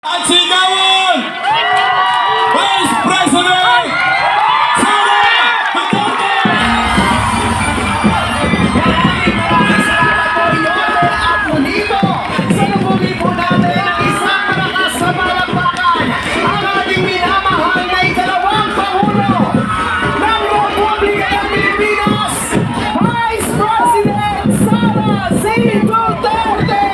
At sigawan! Vice President Sara Duterte! Maraming salamat po, Ilote at Munito. Salubungin po natin ang isang malakas na palakpakan, ang ating minamahal na ikalawang Pangulo ng Republika ng Pilipinas, Vice President Sara C. Duterte!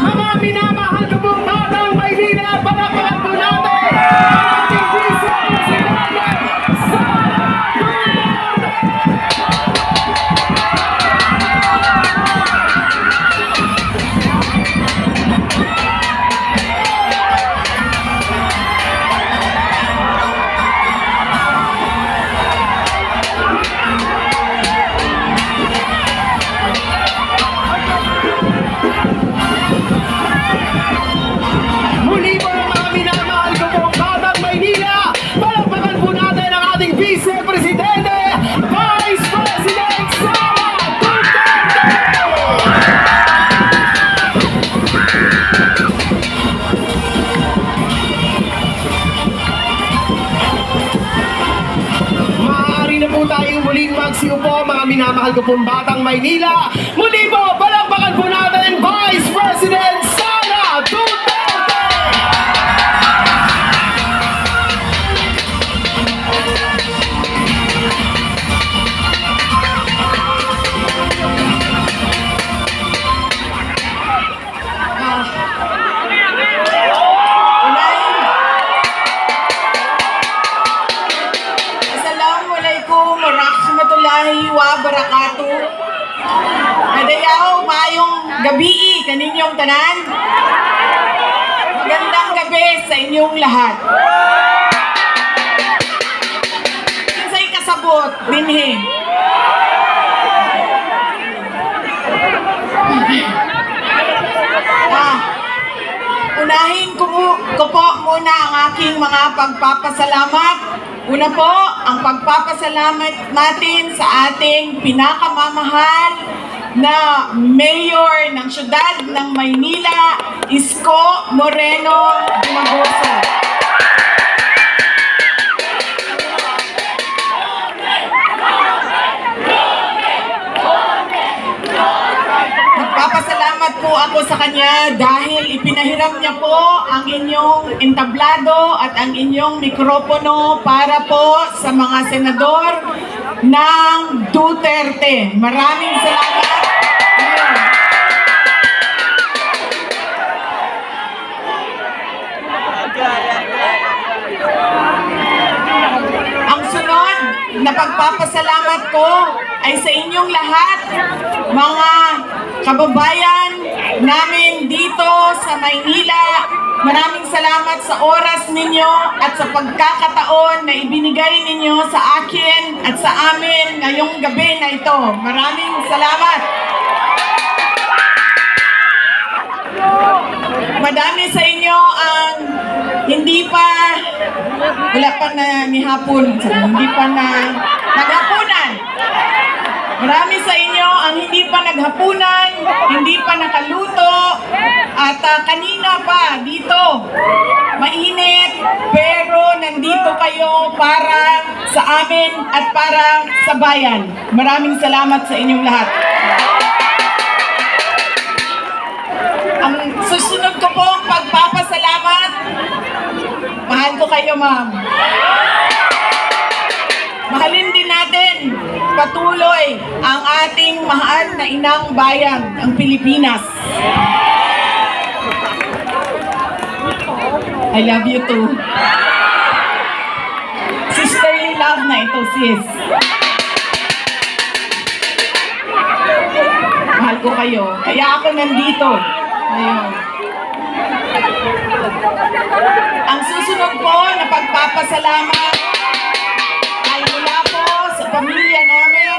Mga minamahal ko pong batang Maynila, palakpakan po natin ang ating Vice President Sara Duterte! Muli po mga minamahal ko pong batang Maynila, palakpakan po natin ang ating Vice Presidente, Vice President Sara Duterte! Maaari na po tayong muling magsiupo, mga minamahal ko pong batang Maynila. Muli po, palakpakan po natin Vice President Sara Duterte! Assalamualaikum warahmatullahi wabarakatuh. Madayaw, maayong gabi kaninyong tanan. Magandang gabi sa inyong lahat. Kinsay kasabot, binhi. Unahin ko po muna ang aking mga pagpapasalamat. Una po, ang pagpapasalamat natin sa ating pinakamamahal na Mayor ng Siyudad ng Maynila, Isko Moreno Dimagoso. Nagpapasalamat po ako sa kanya dahil ipinahiram niya po ang inyong entablado at ang inyong mikropono para po sa mga senador ng Duterte. Maraming salamat. Ang sunod na pagpapasalamat ko ay sa inyong lahat, mga kababayan namin dito dito sa Maynila. Maraming salamat sa oras ninyo at sa pagkakataon na ibinigay ninyo sa akin at sa amin ngayong gabi na ito. Maraming salamat. Madami sa inyo ang wala pa na nihapon, hindi pa na naghapunan. Marami sa inyo ang hindi pa naghapunan, hindi pa nakaluto, at kanina pa dito, mainit, pero nandito kayo para sa amin at para sa bayan. Maraming salamat sa inyong lahat. Ang susunod ko pong pagpapasalamat, mahal ko kayo, ma'am. Mahalin din natin patuloy ang ating mahal na inang bayan, ang Pilipinas. I love you too. Sisterly love na ito, sis. Mahal ko kayo. Kaya ako nandito. Ayun. Ang susunod po na pagpapasalamat ay mula po sa pamilya namin.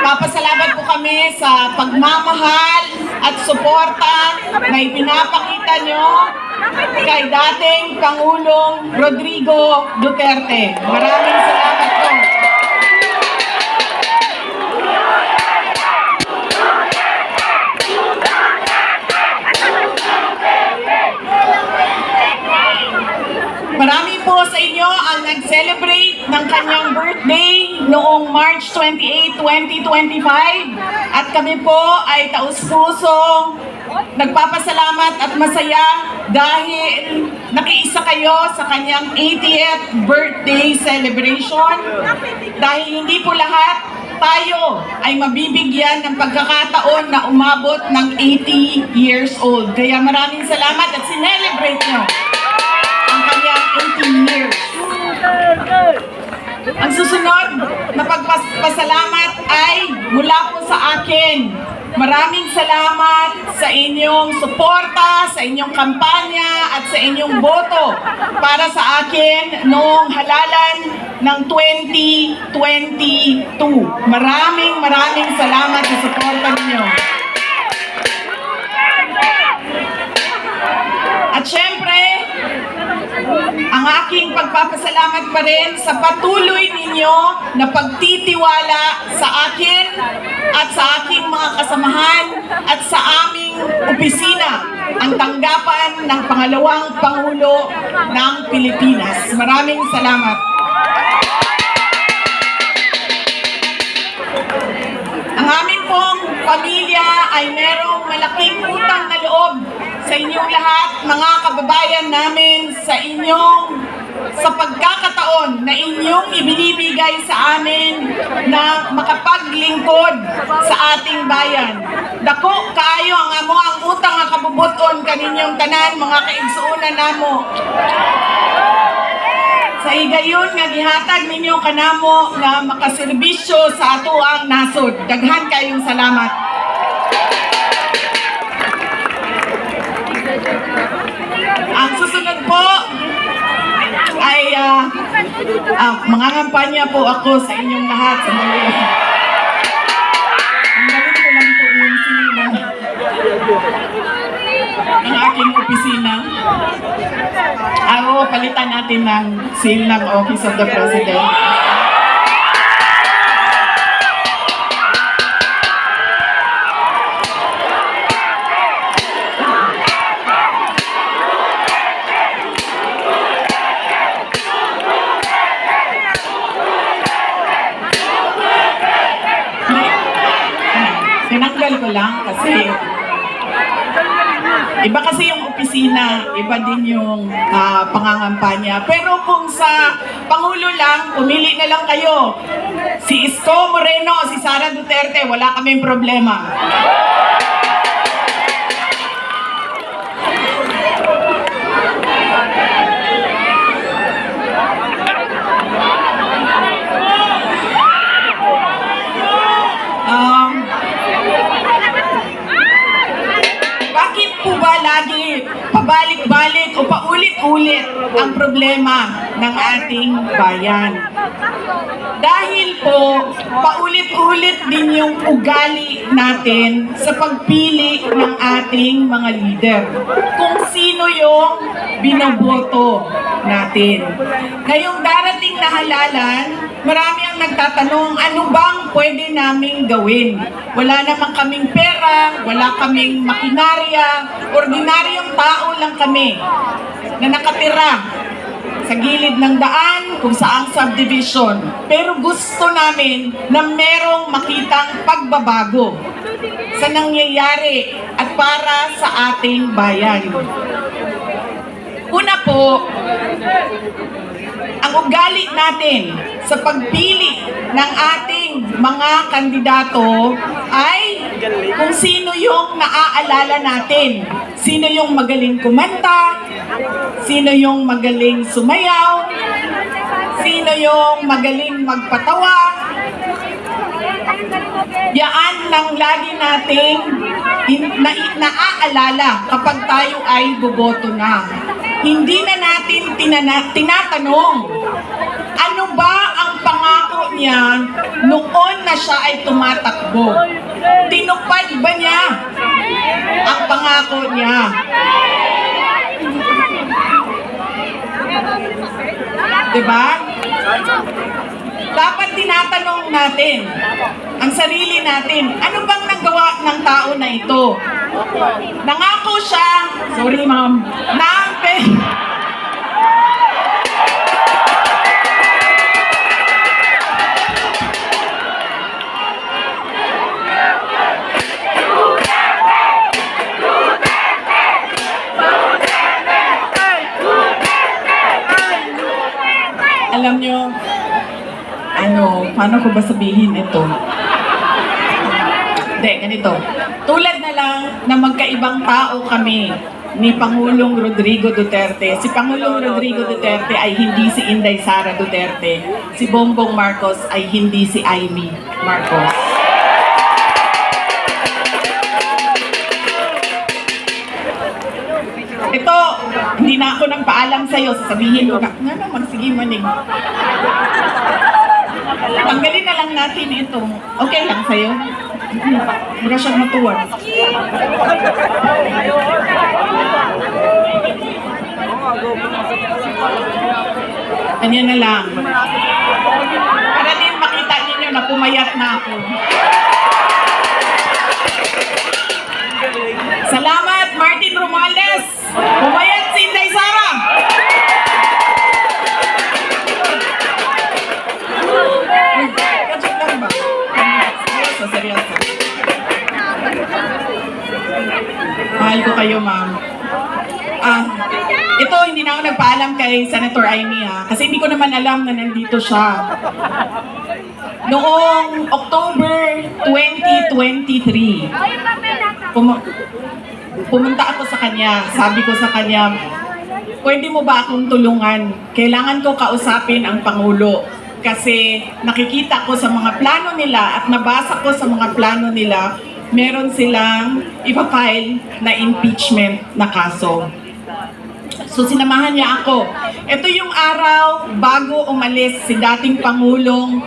Papasalamat po kami sa pagmamahal at suporta na ipinapakita nyo kay dating Pangulong Rodrigo Duterte. Maraming salamat po. Marami po sa inyo ang nag-celebrate ng kanyang birthday noong March 28, 2025 at kami po ay taus-pusong nagpapasalamat at masaya dahil nakiisa kayo sa kanyang 80th birthday celebration. Dahil hindi po lahat tayo ay mabibigyan ng pagkakataon na umabot ng 80 years old. Kaya maraming salamat at sinelebrate nyo ang kanyang 18 years. Ang susunod na pagpasalamat ay mula po sa akin. Maraming salamat sa inyong suporta, sa inyong kampanya at sa inyong boto para sa akin noong halalan ng 2022. Maraming salamat sa suporta ninyo. At syempre, ang aking pagpapasalamat pa rin sa patuloy ninyo na pagtitiwala sa akin at sa aking mga kasamahan at sa aming opisina, ang tanggapan ng pangalawang Pangulo ng Pilipinas. Maraming salamat. Ang aming pong pamilya ay merong malaking utang na loob sa inyong lahat, mga kababayan namin, sa pagkakataon na inyong ibinibigay sa amin na makapaglingkod sa ating bayan. Dako kaayo ang amo ang utang nga kabubuton kaninyong tanan, mga kaigsuonan namo. Sa higayon nga gihatag ninyo kanamo nga makaserbisyo sa ato ang nasod. Daghan kayong salamat. Ang susunod po ay mga kampanya po ako sa inyong lahat. Ang galing ko lang po yung sila ng aking opisina. Palitan natin ng seal ng Office of the President. Tinanggal ko lang kasi iba kasi yung opisina, iba din yung pangangampanya. Pero kung sa Pangulo lang, pumili na lang kayo. Si Isko Moreno, si Sara Duterte, wala kaming problema. po ba lagi pabalik-balik o paulit-ulit ang problema ng ating bayan? Dahil po, paulit-ulit din yung ugali natin sa pagpili ng ating mga leader. Kung sino yung binoboto natin. Ngayong darating na halalan, marami ang nagtatanong, ano bang pwede naming gawin? Wala naman kaming pera, wala kaming makinarya, ordinaryong tao lang kami na nakatira sa gilid ng daan kung saang subdivision. Pero gusto namin na merong makitang pagbabago sa nangyayari at para sa ating bayan. Una po, ang ugali natin sa pagpili ng ating mga kandidato ay kung sino yung naaalala natin. Sino yung magaling kumanta, sino yung magaling sumayaw, sino yung magaling magpatawa. Yaan lang lagi nating naaalala kapag tayo ay boboto na. Hindi na natin tinatanong, ano ba ang pangako niya noon na siya ay tumatakbo? Tinupad ba niya ang pangako niya? Diba? Dapat tinatanong natin ang sarili natin, ano bang nagawa ng tao na ito? Nangako siya, sorry ma'am, alam nyo, paano ko ba sabihin ito? Hindi, ganito. Tulad na lang na magkaibang tao kami ni Pangulong Rodrigo Duterte. Si Pangulong Rodrigo Duterte ay hindi si Inday Sara Duterte. Si Bongbong Marcos ay hindi si Amy Marcos. Ito, hindi na ako nagpaalam sa'yo. Sasabihin ko, nga naman, sige manig. Tanggalin na lang natin ito. Okay lang sa'yo? Mura siyang matuwan. Kanya na lang. Para din makita ninyo na pumayat na ako. Salamat, Martin Romales! Pumayat si Inday Sara! Kadyo lang ba? Seryoso. Mahal ko kayo, ma'am. Ito, hindi na ako nagpaalam kay Senator Amy, kasi hindi ko naman alam na nandito siya. Noong October 2023, pumunta ako sa kanya. Sabi ko sa kanya, pwede mo ba akong tulungan? Kailangan ko kausapin ang Pangulo. Kasi nakikita ko sa mga plano nila at nabasa ko sa mga plano nila, meron silang ipa-file na impeachment na kaso. So sinamahan niya ako. Ito yung araw bago umalis si dating Pangulong,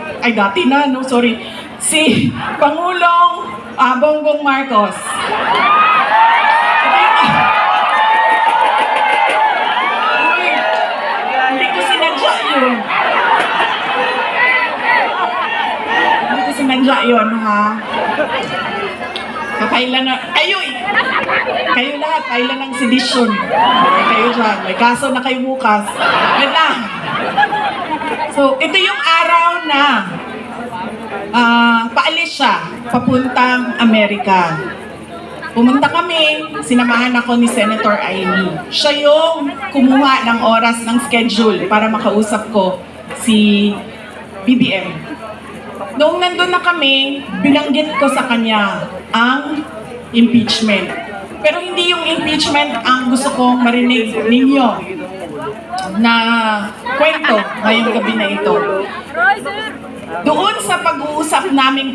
si Pangulong Bongbong Marcos. Hindi ko sinadya yun. Sinadya yun, ha? Kapailan na, kayo lahat, kailan ng sedisyon. Kayo dyan, may kaso na kayo bukas. Wait lang. So, ito yung araw na paalis siya, papuntang Amerika. Pumunta kami, sinamahan ako ni Senator Amy. Siya yung kumuha ng oras ng schedule para makausap ko si BBM. Noong nandun na kami, binanggit ko sa kanya ang impeachment. Pero hindi yung impeachment ang gusto kong marinig ninyo na kwento ngayong gabi na ito. Doon sa pag-uusap naming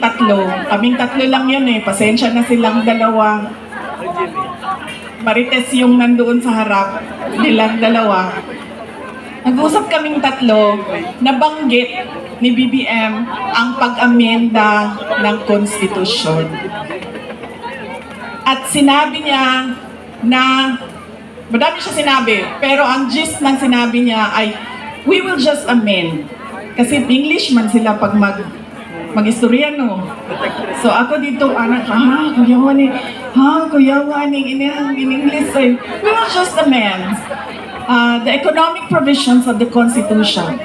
kaming tatlo lang yun pasensya na silang dalawa. Marites yung nandoon sa harap nilang dalawa. Nag-usap kaming tatlo, nabanggit ni BBM ang pag-amenda ng konstitusyon. At sinabi niya na, madami siya sinabi, pero ang gist ng sinabi niya ay, we will just amend. Kasi English man sila pag mag-istorya, no? So ako dito, kuya wani, in English ay, we will just amend the economic provisions of the Constitution.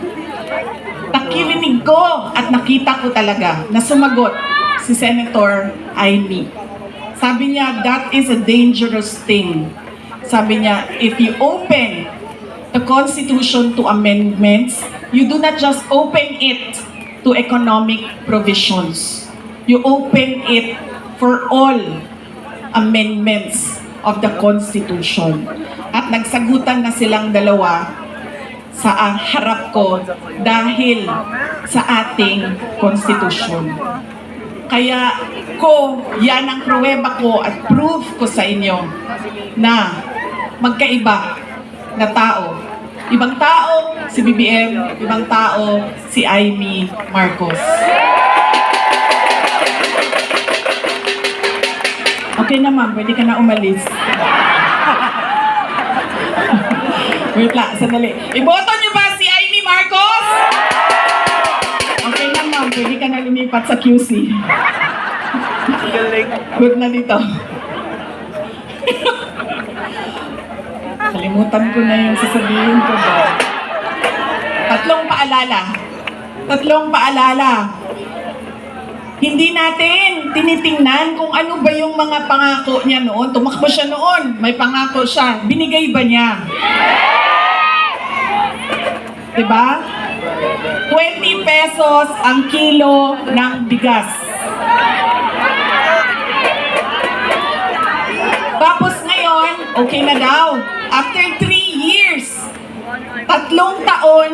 Nakilinig ko at nakita ko talaga na sumagot si Senator Amy. Sabi niya, that is a dangerous thing. Sabi niya, if you open the Constitution to amendments, you do not just open it to economic provisions. You open it for all amendments of the Constitution. At nagsagutan na silang dalawa sa harap ko dahil sa ating Constitution. Kaya yan ang pruweba ko at proof ko sa inyo na magkaiba na tao. Ibang tao si BBM, ibang tao si Amy Marcos. Okay naman, pwede ka na umalis. Wait lang, sandali. Iboto niyo ba si Amy Marcos? Okay naman, pwede ka na lumipat sa QC. Good na dito. Kalimutan ko na yung sasabihin ko ba. Tatlong paalala. Hindi natin tinitingnan kung ano ba yung mga pangako niya noon. Tumakbo siya noon, may pangako siya. Binigay ba niya? Diba? 20 pesos ang kilo ng bigas. Tapos ngayon, okay na daw. After 3 years, 3 taon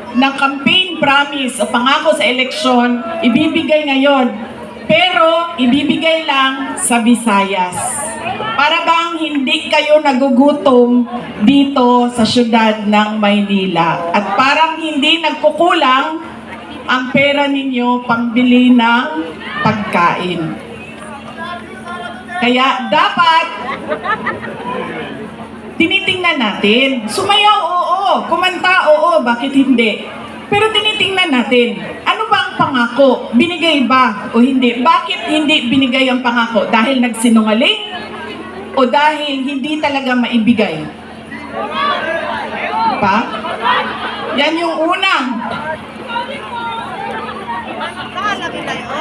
ng campaign promise o pangako sa eleksyon, ibibigay ngayon. Pero, ibibigay lang sa Visayas. Para bang hindi kayo nagugutom dito sa syudad ng Maynila. At parang hindi nagkukulang ang pera ninyo pambili ng pagkain. Kaya dapat tinitingnan natin. Sumayaw, oo. Kumanta, oo. Bakit hindi? Pero tinitingnan natin. Ano ba ang pangako? Binigay ba o hindi? Bakit hindi binigay ang pangako? Dahil nagsinungaling? O dahil hindi talaga maibigay? Pa? Yan yung unang.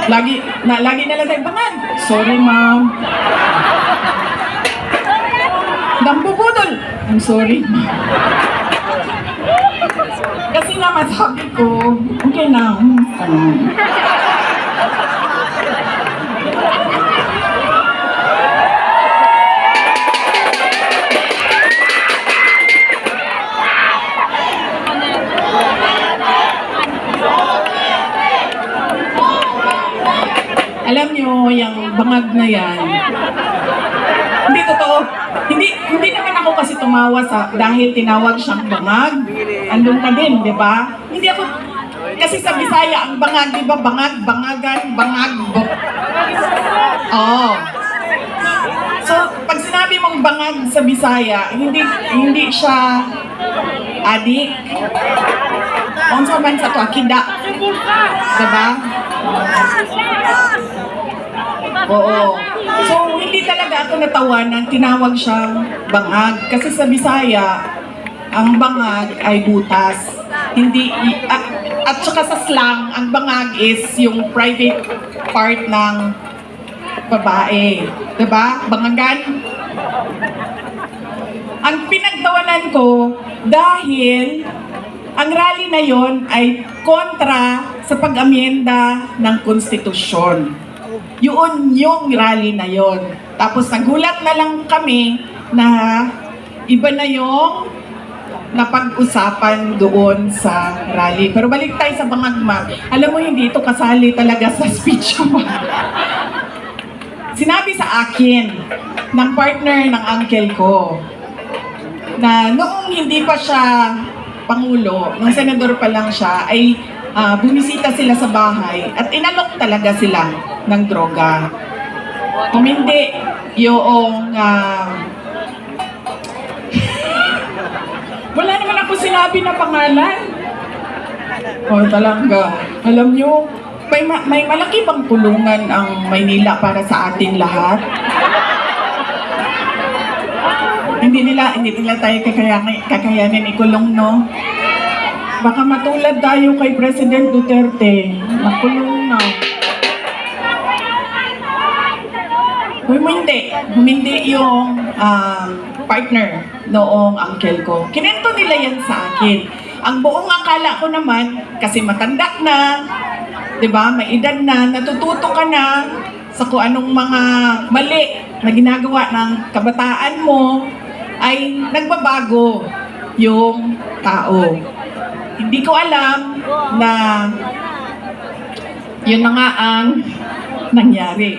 Lagi na lang tayo, bangan. Sorry, ma'am. Dambubudol. I'm sorry. Kasi naman sabi ko, okay na. Alam nyo, yung bangag na yan, hindi totoo. Hindi naman ako kasi tumawa dahil tinawag siyang bangag. Andun ka din, di ba? Hindi ako, kasi sa Bisaya, ang bangag, di ba? Bangag, bangagan, bangag. Oo. So, pag sinabi mong bangag sa Bisaya, hindi siya adik. Kung sa man sa to, akida. Diba? Oo. So, hindi talaga ako natawanan, tinawag siyang bangag. Kasi sa Bisaya, ang bangag ay butas. Hindi, at saka sa slang, ang bangag is yung private part ng babae. Diba? Bangagan. Ang pinagtawanan ko, dahil ang rally na yon ay kontra sa pag-amyenda ng konstitusyon. Yun yung rally na yon. Tapos nagulat na lang kami na iba na yung napag-usapan doon sa rally. Pero balik tayo sa bangagma. Alam mo, hindi ito kasali talaga sa speech ko. Sinabi sa akin ng partner ng uncle ko. Na noong hindi pa siya Pangulo, nung senador pa lang siya, ay bumisita sila sa bahay at inalok talaga sila ng droga. Kung hindi, yung wala naman ako sinabi na pangalan. Oh, talaga. Alam nyo, may malaki bang tulungan ang Maynila para sa ating lahat? Hindi nila tayo kakayanin ikulong, no? Baka matulad tayo kay President Duterte. Makulong na. Humindi yung partner noong uncle ko. Kinento nila yan sa akin. Ang buong akala ko naman, kasi matanda na, di ba, may edad na, natututo ka na sa kung anong mga mali na ginagawa ng kabataan mo, ay nagbabago yung tao. Hindi ko alam na yun na nga ang nangyari.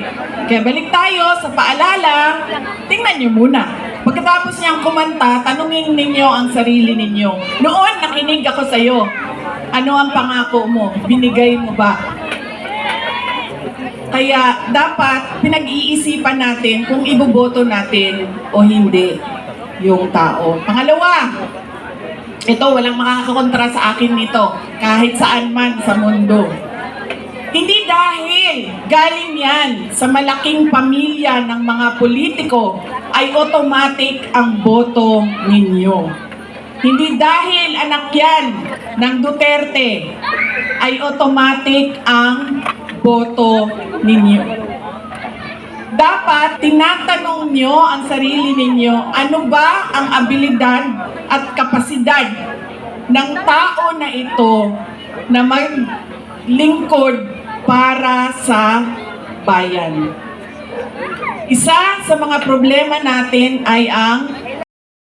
Kaya balik tayo sa paalala, tingnan nyo muna. Pagkatapos niyang kumanta, tanungin ninyo ang sarili ninyo. Noon, nakinig ako sa'yo. Ano ang pangako mo? Binigay mo ba? Kaya dapat pinag-iisipan natin kung iboboto natin o hindi yung tao. Pangalawa, ito walang makakakontra sa akin nito kahit saan man sa mundo. Hindi dahil galing yan sa malaking pamilya ng mga politiko ay automatic ang boto ninyo. Hindi dahil anak yan ng Duterte ay automatic ang boto ninyo. Dapat tinatanong nyo ang sarili ninyo, ano ba ang abilidad at kapasidad ng tao na ito na maglingkod para sa bayan. Isa sa mga problema natin ay ang